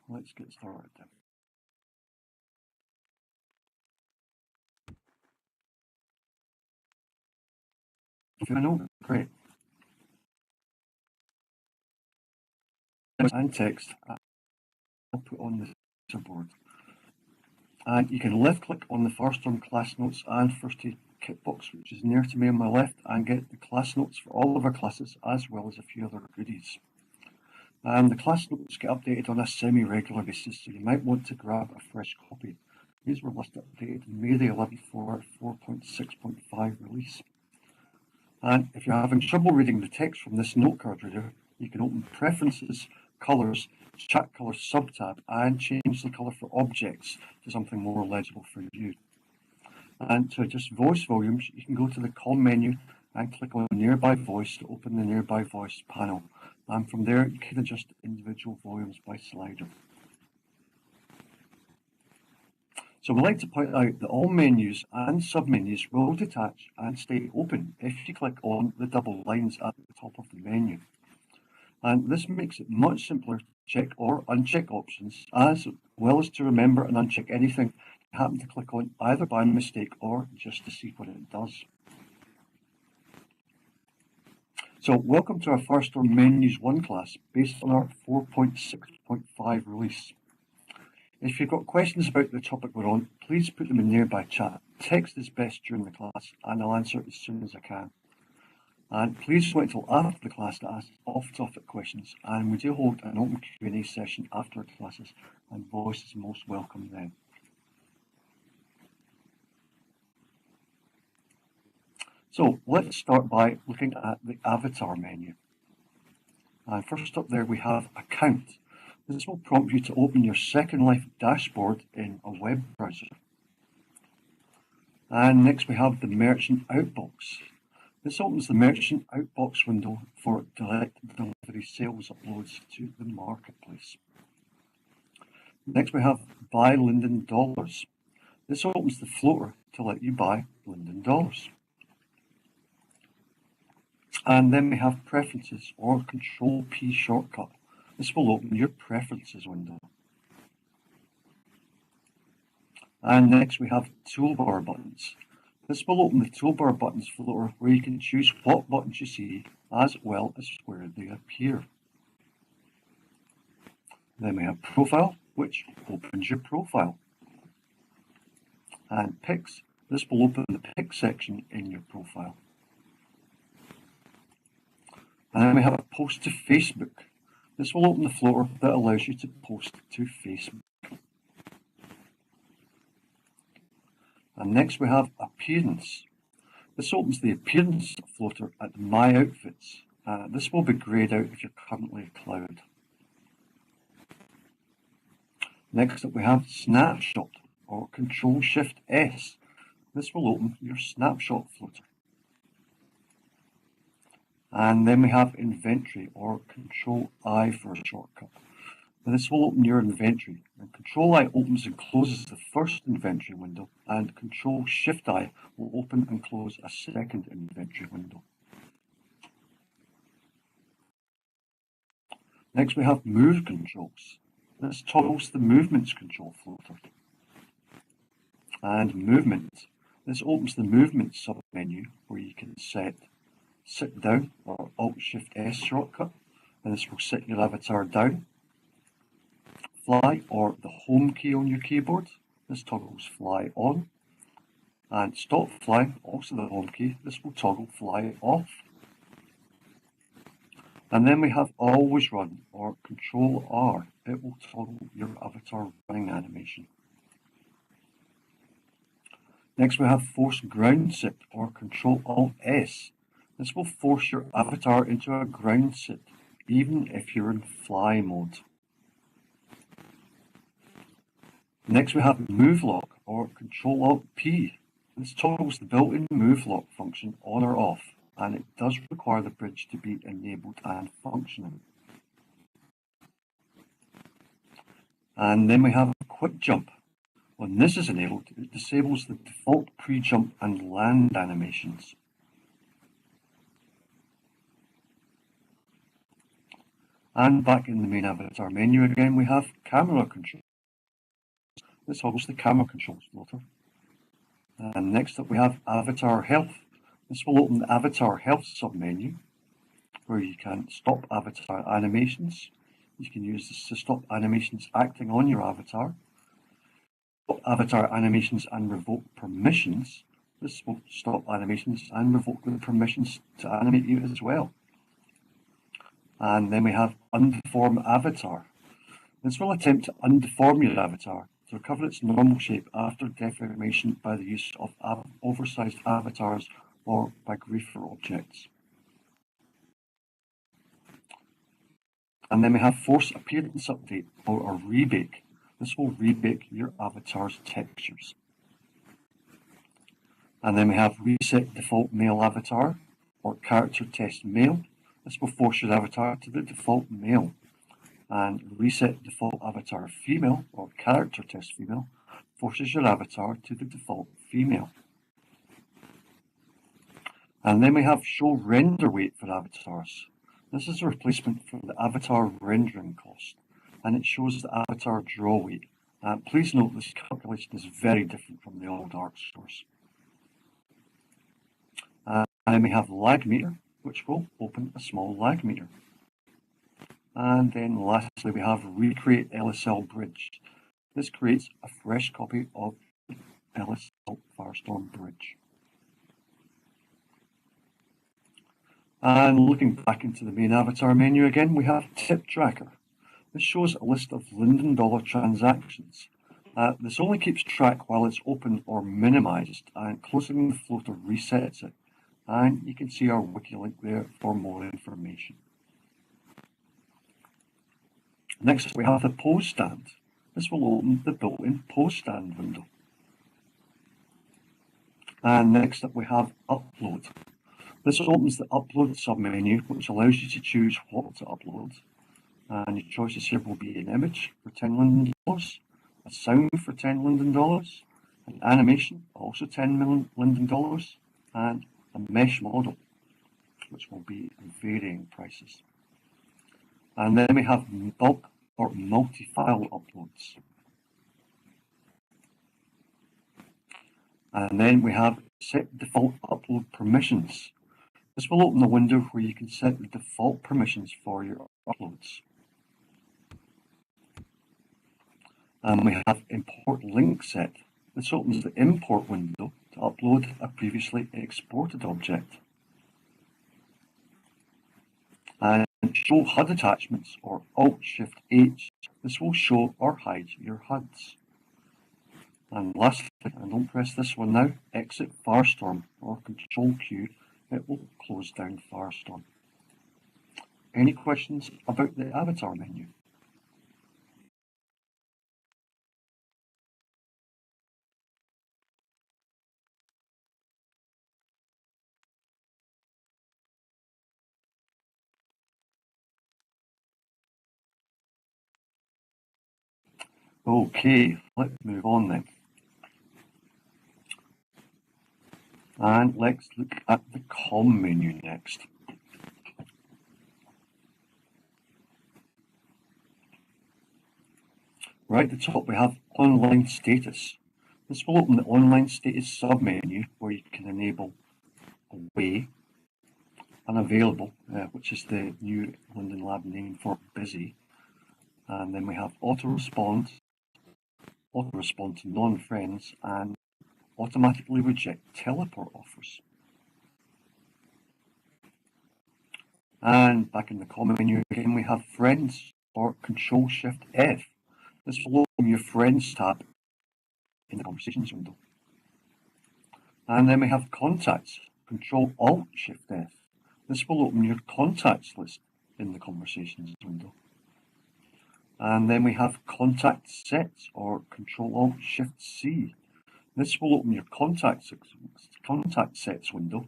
let's get started. If I know, great. And text I'll put on the board. And you can left click on the Firestorm class notes and first aid kit box, which is near to me on my left, and get the class notes for all of our classes as well as a few other goodies. And the class notes get updated on a semi-regular basis, so you might want to grab a fresh copy. These were last updated in May the 11th for 4.6.5 release. And if you're having trouble reading the text from this note card reader, you can open Preferences, Colors, Chat Color subtab, and change the color for objects to something more legible for you. And to adjust voice volumes, you can go to the COM menu and click on Nearby Voice to open the Nearby Voice panel. And from there, you can adjust individual volumes by slider. So we like to point out that all menus and submenus will detach and stay open if you click on the double lines at the top of the menu. And this makes it much simpler to check or uncheck options, as well as to remember and uncheck anything you happen to click on either by mistake or just to see what it does. So welcome to our Firestorm Menus 1 class based on our 4.6.5 release. If you've got questions about the topic we're on, please put them in nearby chat. Text is best during the class and I'll answer as soon as I can. And please wait until after the class to ask off-topic questions, and we do hold an open Q&A session after our classes, and voice is most welcome then. So let's start by looking at the avatar menu. And first up there we have Account. This will prompt you to open your Second Life dashboard in a web browser. And next we have the Merchant Outbox. This opens the Merchant Outbox window for direct delivery sales uploads to the marketplace. Next we have Buy Linden Dollars. This opens the floater to let you buy Linden Dollars. And then we have Preferences or Control P shortcut. This will open your Preferences window. And next we have Toolbar buttons. This will open the Toolbar buttons floater where you can choose what buttons you see as well as where they appear. Then we have Profile, which opens your profile. And Pics. This will open the Pic section in your profile. And then we have Post to Facebook. This will open the floater that allows you to post to Facebook. And next we have Appearance. This opens the Appearance floater at My Outfits. This will be grayed out if you're currently a cloud. Next up we have Snapshot or Control-Shift-S. This will open your Snapshot floater. And then we have Inventory or Control-I for a shortcut. And this will open your inventory. And Control-I opens and closes the first inventory window, and Control-Shift-I will open and close a second inventory window. Next we have Move Controls. This toggles the Movements control floater. And Movement. This opens the Movement submenu where you can set Sit Down or Alt-Shift-S shortcut, and this will sit your avatar down. Fly or the Home key on your keyboard. This toggles Fly on. And Stop Flying, also the Home key. This will toggle Fly off. And then we have Always Run or Control-R. It will toggle your avatar running animation. Next we have Force Ground Sit or Control-Alt-S. This will force your avatar into a ground sit, even if you're in fly mode. Next we have Move Lock or Control-Alt-P. This toggles the built-in Move Lock function on or off, and it does require the bridge to be enabled and functioning. And then we have Quick Jump. When this is enabled, it disables the default pre-jump and land animations. And back in the main avatar menu again, we have camera controls. This toggles the camera controls filter. And next up we have avatar health. This will open the avatar health submenu, where you can stop avatar animations. You can use this to stop animations acting on your avatar. Stop avatar animations and revoke permissions. This will stop animations and revoke the permissions to animate you as well. And then we have undeform avatar. This will attempt to undeform your avatar to recover its normal shape after deformation by the use of oversized avatars or by griefer objects. And then we have force appearance update or a rebake. This will rebake your avatar's textures. And then we have reset default male avatar or character test male. This will force your avatar to the default male. And reset default avatar female or character test female forces your avatar to the default female. And then we have show render weight for avatars. This is a replacement for the avatar rendering cost, and it shows the avatar draw weight. Please note this calculation is very different from the old art source. And then we have lag meter, which will open a small lag meter. And then lastly, we have recreate LSL bridge. This creates a fresh copy of LSL Firestorm bridge. And looking back into the main avatar menu again, we have tip tracker. This shows a list of Linden dollar transactions. This only keeps track while it's open or minimized, and closing the floater resets it. And you can see our wiki link there for more information. Next, we have the pose stand. This will open the built-in pose stand window. And next up, we have upload. This opens the upload submenu, which allows you to choose what to upload. And your choices here will be an image for 10 Linden dollars, a sound for 10 Linden dollars, an animation, also 10 Linden dollars, and a mesh model, which will be varying prices. And then we have bulk or multi-file uploads. And then we have set default upload permissions. This will open a window where you can set the default permissions for your uploads. And we have import link set. This opens the import window to upload a previously exported object. And show HUD attachments or Alt-Shift-H. This will show or hide your HUDs. And lastly, and don't press this one now, exit Firestorm or Control Q. It will close down Firestorm. Any questions about the avatar menu? Okay, let's move on then. And let's look at the COM menu next. Right at the top we have online status. This will open the online status submenu where you can enable away, unavailable, which is the new Linden Lab name for busy. And then we have auto respond to non-friends, and automatically reject teleport offers. And back in the common menu again, we have friends or Control-Shift-F. This will open your friends tab in the conversations window. And then we have contacts, Control-Alt-Shift-F. This will open your contacts list in the conversations window. And then we have contact sets or Control-Alt-Shift-C. This will open your contact sets window,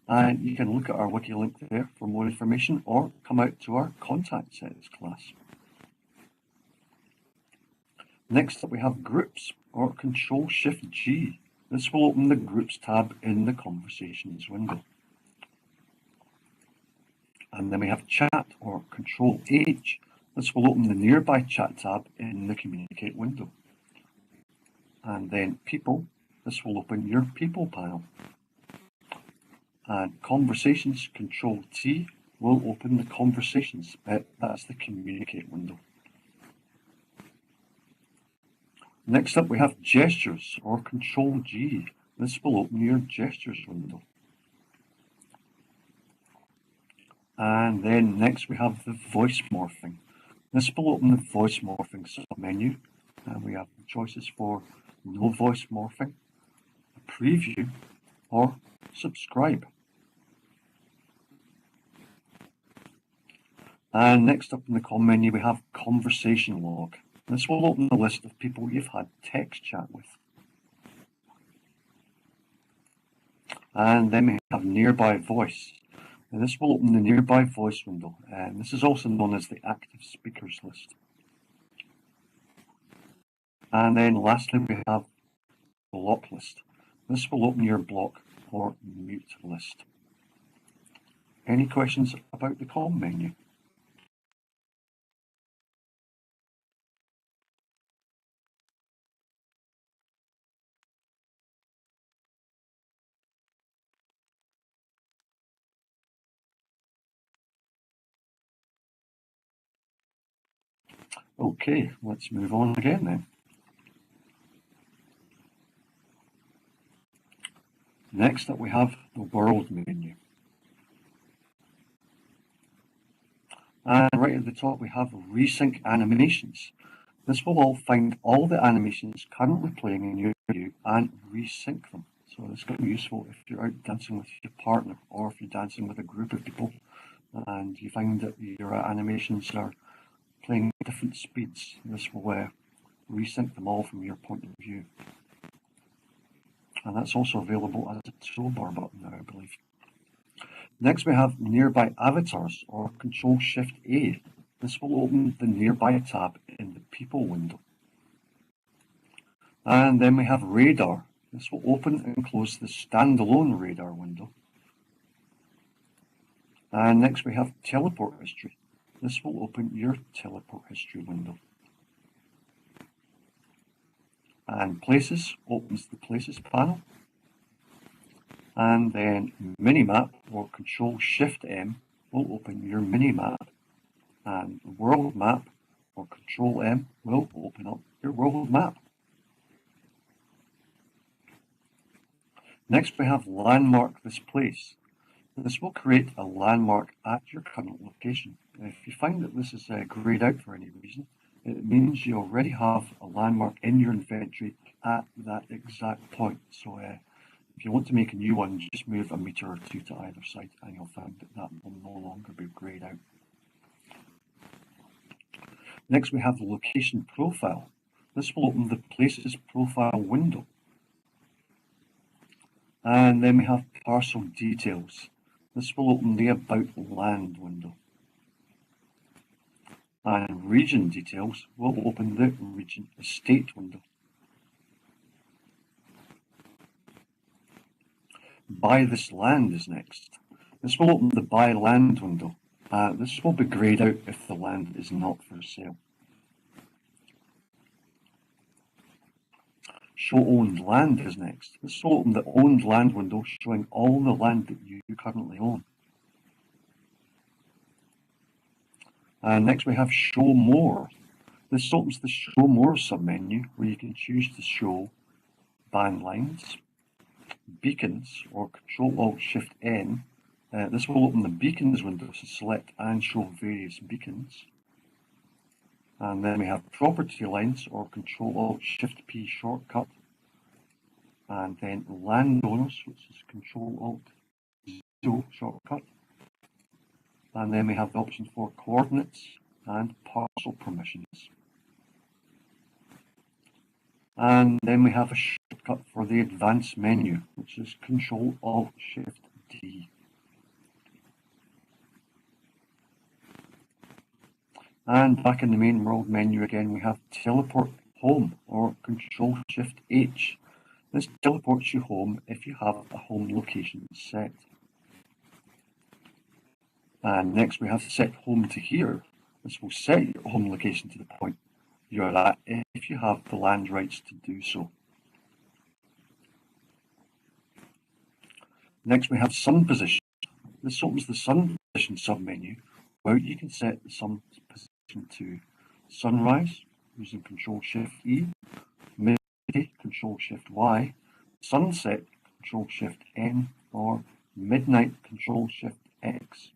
and you can look at our wiki link there for more information or come out to our contact sets class. Next up we have groups or Control-Shift-G. This will open the groups tab in the conversations window. And then we have Chat or Control H. This will open the Nearby Chat tab in the Communicate window. And then People. This will open your People panel. And Conversations, Control T, will open the Conversations bit. That's the Communicate window. Next up we have Gestures or Control G. This will open your Gestures window. And then next we have the Voice Morphing. This will open the Voice Morphing submenu. And we have choices for No Voice Morphing, Preview, or Subscribe. And next up in the com menu we have Conversation Log. This will open the list of people you've had text chat with. And then we have Nearby Voice. And this will open the Nearby Voice window. And this is also known as the Active Speakers list. And then lastly we have Block List. This will open your block or mute list. Any questions about the com menu? Okay, let's move on again then. Next up we have the World menu. And right at the top we have Resync Animations. This will all find all the animations currently playing in your video and resync them. So this can be useful if you're out dancing with your partner or if you're dancing with a group of people and you find that your animations are playing at different speeds. This will resync them all from your point of view. And that's also available as a toolbar button now, I believe. Next we have Nearby Avatars or Control-Shift-A. This will open the Nearby tab in the People window. And then we have Radar. This will open and close the standalone Radar window. And next we have Teleport History. This will open your Teleport History window. And Places opens the Places panel. And then Minimap or Control-Shift-M will open your Minimap. And World Map or Control-M will open up your world map. Next we have Landmark This Place. This will create a landmark at your current location. If you find that this is grayed out for any reason, it means you already have a landmark in your inventory at that exact point. So if you want to make a new one, just move a meter or two to either side and you'll find that that will no longer be grayed out. Next we have the Location Profile. This will open the Places Profile window. And then we have Parcel Details. This will open the About Land window. And Region Details will open the Region Estate window. Buy This Land is next. This will open the Buy Land window. This will be grayed out if the land is not for sale. Show Owned Land is next. This will open the Owned Land window showing all the land that you currently own. And next we have Show More. This opens the Show More submenu where you can choose to show band lines, beacons or Control-Alt-Shift-N. This will open the Beacons window to select and show various beacons. And then we have Property Lines or Control-Alt-Shift-P shortcut. And then Landowners, which is Control-Alt-0 shortcut. And then we have the option for Coordinates and Parcel Permissions. And then we have a shortcut for the Advanced menu, which is Control-Alt-Shift-D. And back in the main world menu again, we have Teleport Home or Control-Shift-H. This teleports you home if you have a home location set. And next we have to set home to here. This will set your home location to the point you're at if you have the land rights to do so. Next we have sun position. This opens the sun position submenu where you can set the sun position to sunrise using Control-Shift-E, midday Control-Shift-Y, sunset Control-Shift-N, or midnight Control-Shift-X.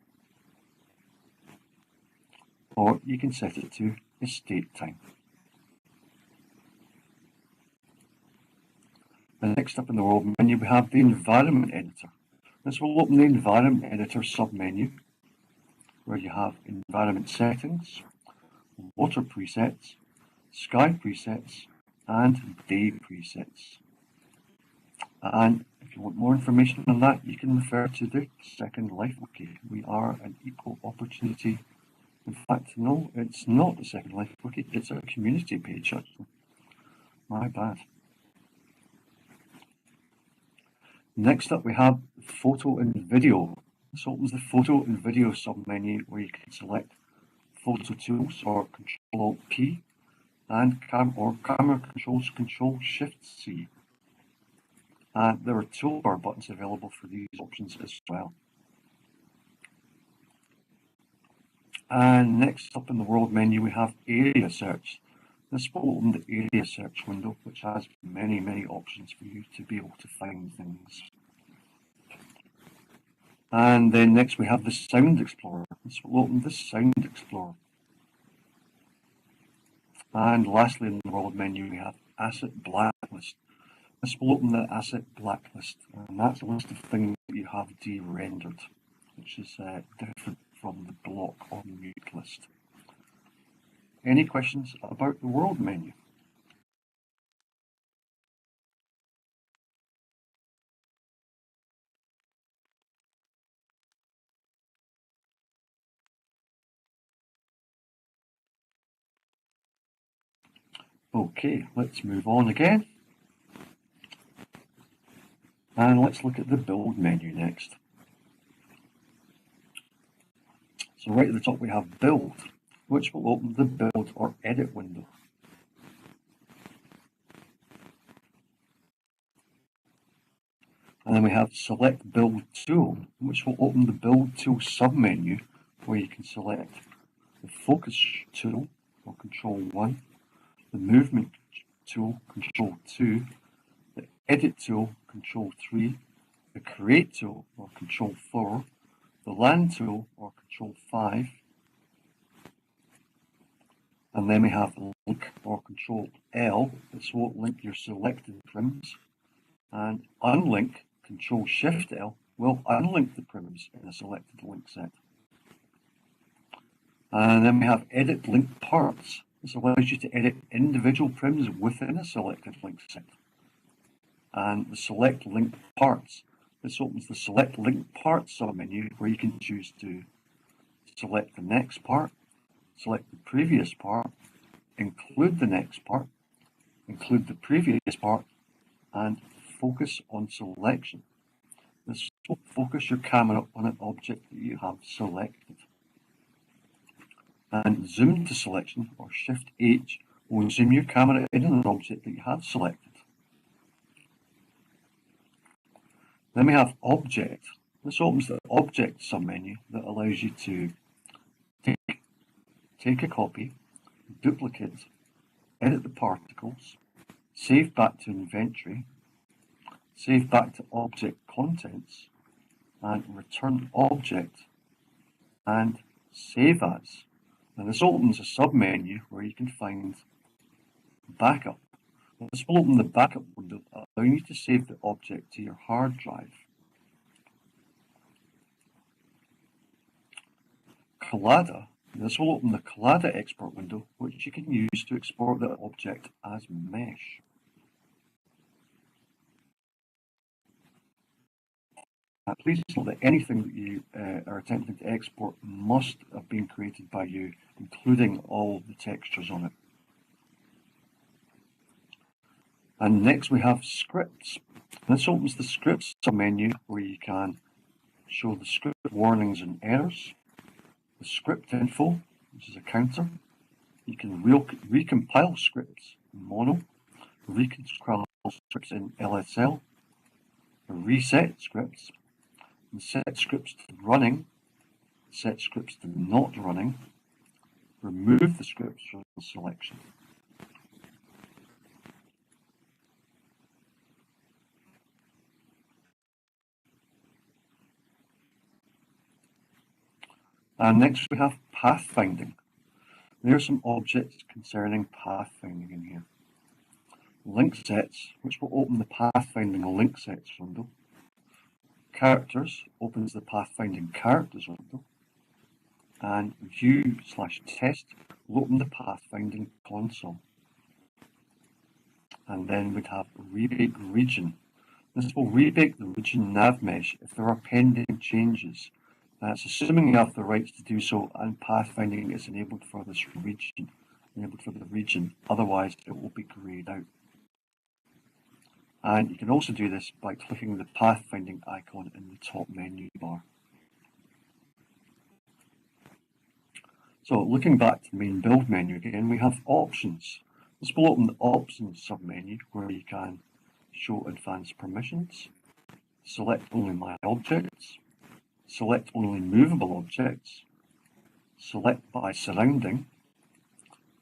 Or you can set it to estate time. And next up in the world menu we have the environment editor. This will open the environment editor submenu where you have environment settings, water presets, sky presets, and day presets. And if you want more information on that, you can refer to the Second Life Wiki. We are an equal opportunity. In fact, no, it's not the Second Life Wiki, it's a community page actually. My bad. Next up we have photo and video. This opens the photo and video submenu where you can select photo tools or Control-P and camera controls Control-Shift-C. And there are toolbar buttons available for these options as well. And next up in the world menu we have area search. This will open the area search window, which has many options for you to be able to find things. And then next we have the Sound Explorer. This will open the Sound Explorer. And lastly in the world menu we have Asset Blacklist. This will open the Asset Blacklist, and that's a list of things that you have de-rendered, which is different from the block or mute list. Any questions about the world menu? Okay, let's move on again. And let's look at the build menu next. So right at the top we have build, which will open the build or edit window. And then we have select build tool, which will open the build tool submenu where you can select the focus tool or Control-1, the movement tool Control-2, the edit tool Control-3, the create tool or Control-4, the land tool or Control-5, and then we have link or Control-L. This will link your selected prims, and unlink Control-Shift-L will unlink the prims in a selected link set. And then we have edit link parts. This allows you to edit individual prims within a selected link set. And the select link parts. This opens the select link parts submenu where you can choose to select the next part, select the previous part, include the next part, include the previous part, and focus on selection. This will focus your camera on an object that you have selected. And zoom to selection or Shift H will zoom your camera in on an object that you have selected. Then we have object. This opens the object submenu that allows you to take a copy, duplicate, edit the particles, save back to inventory, save back to object contents, and return object, and save as. And this opens a submenu where you can find backup. This will open the backup window, allowing you to save the object to your hard drive. Collada. This will open the Collada export window, which you can use to export the object as mesh. Please note that anything that you are attempting to export must have been created by you, including all the textures on it. And next we have scripts. This opens the scripts submenu where you can show the script warnings and errors, the script info, which is a counter. You can recompile scripts in mono, recompile scripts in LSL, reset scripts, and set scripts to running, set scripts to not running, remove the scripts from the selection. And next we have pathfinding. There are some objects concerning pathfinding in here. Link sets, which will open the pathfinding link sets window. Characters opens the pathfinding characters window. And view/test will open the pathfinding console. And then we'd have rebake region. This will rebake the region nav mesh if there are pending changes. That's assuming you have the rights to do so and pathfinding is enabled for this region, otherwise it will be grayed out. And you can also do this by clicking the pathfinding icon in the top menu bar. So looking back to the main build menu again, we have options. This will open the options submenu where you can show advanced permissions, select only my objects, select only movable objects, select by surrounding,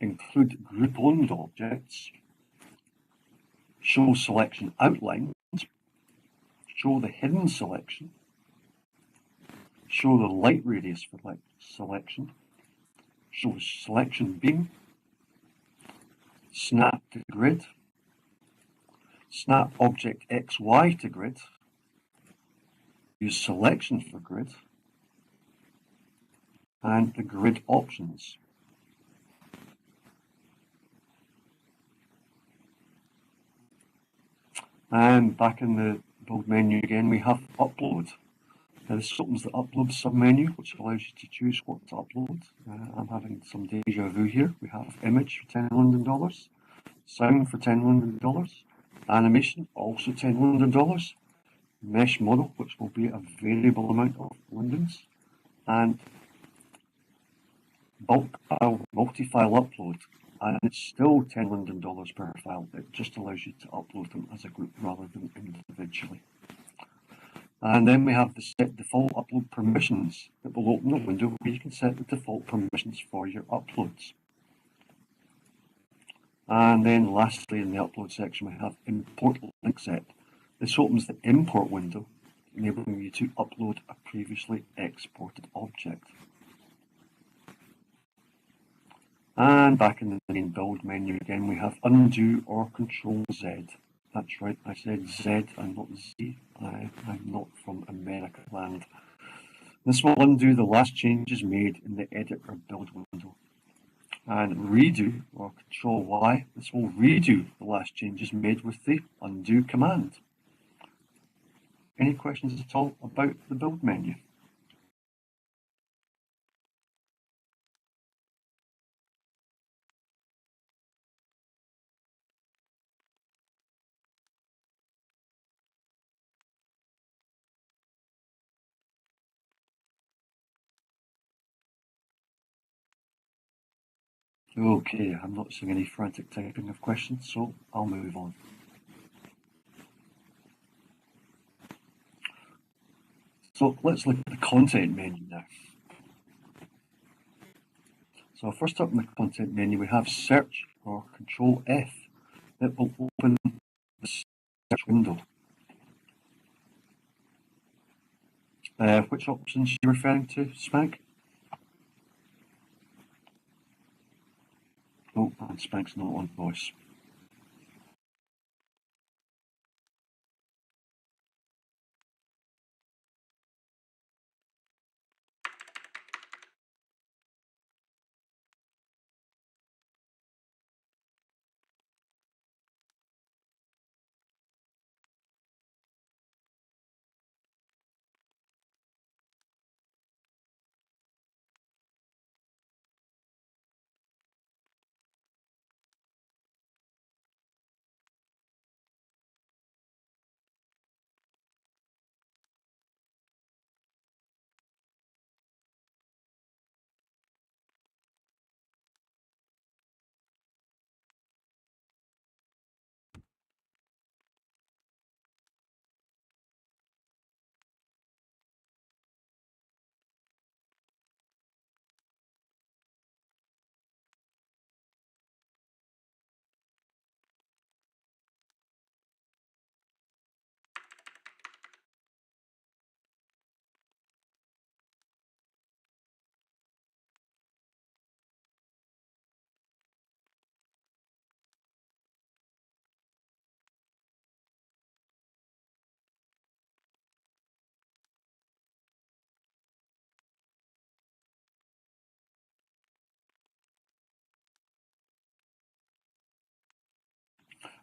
include group-owned objects, show selection outlines, show the hidden selection, show the light radius for selection, show selection beam, snap to grid, snap object XY to grid, use selection for grid, and the grid options. And back in the build menu again, we have upload. Now this opens the upload submenu, which allows you to choose what to upload. I'm having some deja vu here. We have image for $10 London, sound for $10 London, animation also $10 London, mesh model, which will be a variable amount of Londons, and bulk file multi-file upload, and it's still $10 London per file. It just allows you to upload them as a group rather than individually. And then we have the set default upload permissions that will open a window where you can set the default permissions for your uploads. And then lastly in the upload section we have import link set. This opens the import window, enabling you to upload a previously exported object. And back in the main build menu again, we have undo or control Z. That's right, I said Z and not Z. I'm not from America land. This will undo the last changes made in the edit or build window. And redo or control Y, this will redo the last changes made with the undo command. Any questions at all about the build menu? Okay, I'm not seeing any frantic typing of questions, so I'll move on. So let's look at the content menu now. So first up in the content menu, we have search or control F. It will open the search window. Which options are you referring to, Spank? Oh, and Spank's not on voice.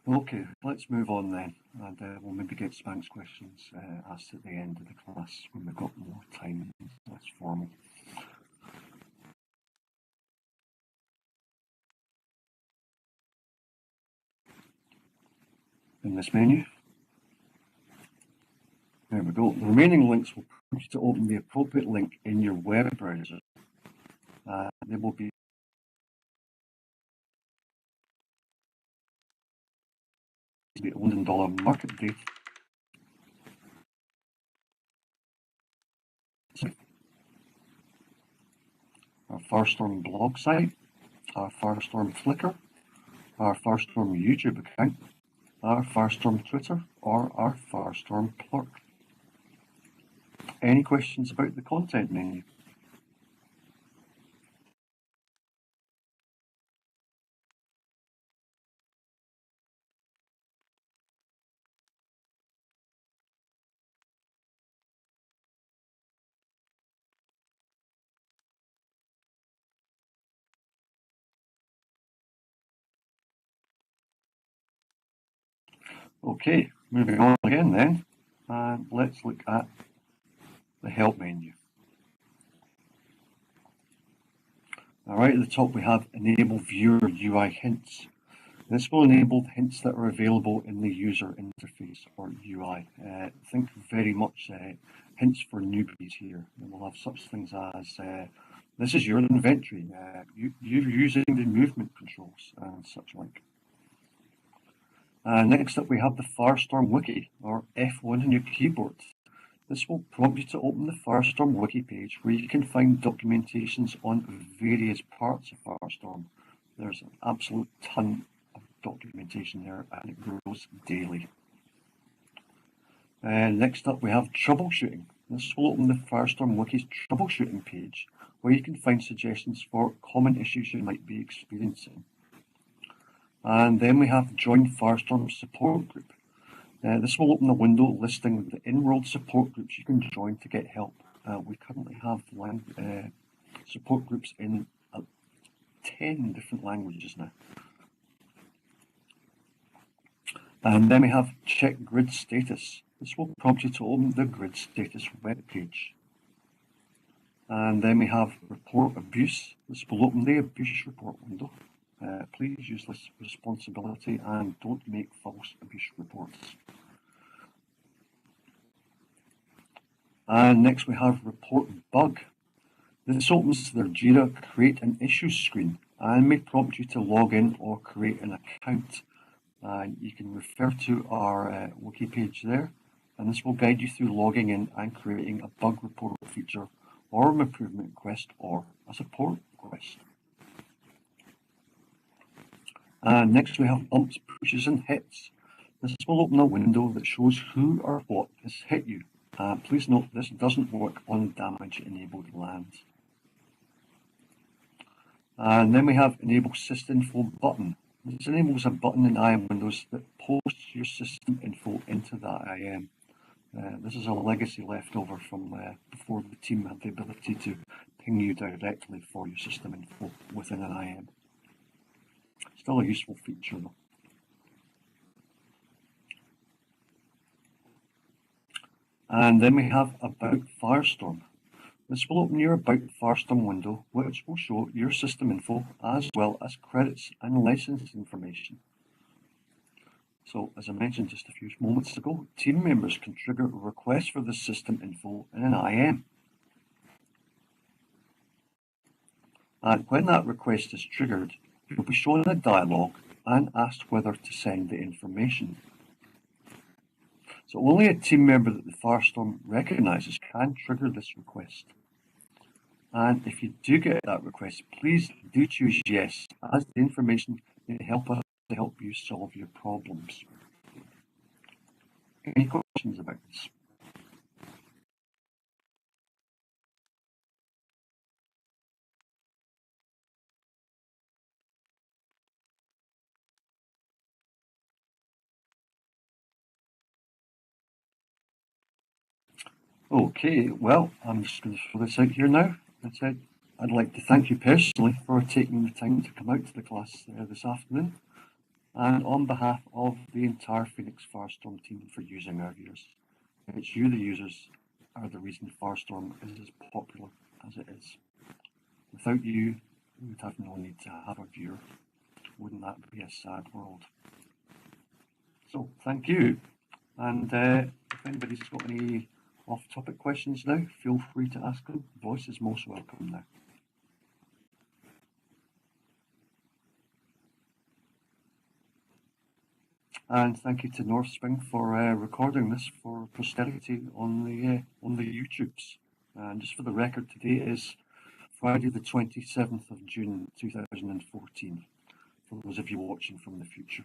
Okay, let's move on then, and we'll maybe get Spank's questions asked at the end of the class when we've got more time and less formal. In this menu, there we go. The remaining links will prompt you to open the appropriate link in your web browser. They will be the London dollar market data. Our Firestorm blog site, our Firestorm Flickr, our Firestorm YouTube account, our Firestorm Twitter, or our Firestorm Clerk. Any questions about the content menu? Okay, moving on again then, and let's look at the help menu. Alright, at the top we have Enable Viewer UI Hints. This will enable the hints that are available in the user interface or UI. Think very much hints for newbies here. And we'll have such things as this is your inventory, you're using the movement controls and such like. Next up we have the Firestorm Wiki, or F1 on your keyboard. This will prompt you to open the Firestorm Wiki page where you can find documentations on various parts of Firestorm. There's an absolute ton of documentation there and it grows daily. Next up we have Troubleshooting. This will open the Firestorm Wiki's troubleshooting page where you can find suggestions for common issues you might be experiencing. And then we have Join Firestorm Support Group. This will open a window listing the in-world support groups you can join to get help. We currently have support groups in 10 different languages now. And then we have Check Grid Status. This will prompt you to open the Grid Status web page. And then we have Report Abuse. This will open the Abuse Report window. Please use this responsibility and don't make false abuse reports. And next we have Report Bug. This opens their Jira Create an Issue screen and may prompt you to log in or create an account. You can refer to our wiki page there, and this will guide you through logging in and creating a bug report feature or an improvement request or a support request. And next we have Bumps, Pushes and Hits. This will open a window that shows who or what has hit you. Please note this doesn't work on damage enabled lands. And then we have Enable Systinfo button. This enables a button in IAM Windows that posts your system info into that IAM. This is a legacy leftover from before the team had the ability to ping you directly for your system info within an IAM. Still a useful feature though. And then we have About Firestorm. This will open your About Firestorm window, which will show your system info as well as credits and license information. So, as I mentioned just a few moments ago, team members can trigger a request for the system info in an IM. And when that request is triggered, you'll be shown a dialog and asked whether to send the information. So only a team member that the Firestorm recognises can trigger this request. And if you do get that request, please do choose yes, as the information may help us to help you solve your problems. Any questions about this? Okay, well, I'm just going to throw this out here now. I'd like to thank you personally for taking the time to come out to the class this afternoon. and on behalf of the entire Phoenix Firestorm team for using our viewers. It's you, the users, are the reason Firestorm is as popular as it is. Without you, we would have no need to have a viewer. Wouldn't that be a sad world? So, thank you. And if anybody's got any off-topic questions now, feel free to ask them. Voice is most welcome now. And thank you to North Spring for recording this for posterity on the YouTubes. And just for the record, today is Friday the 27th of June 2014, for those of you watching from the future.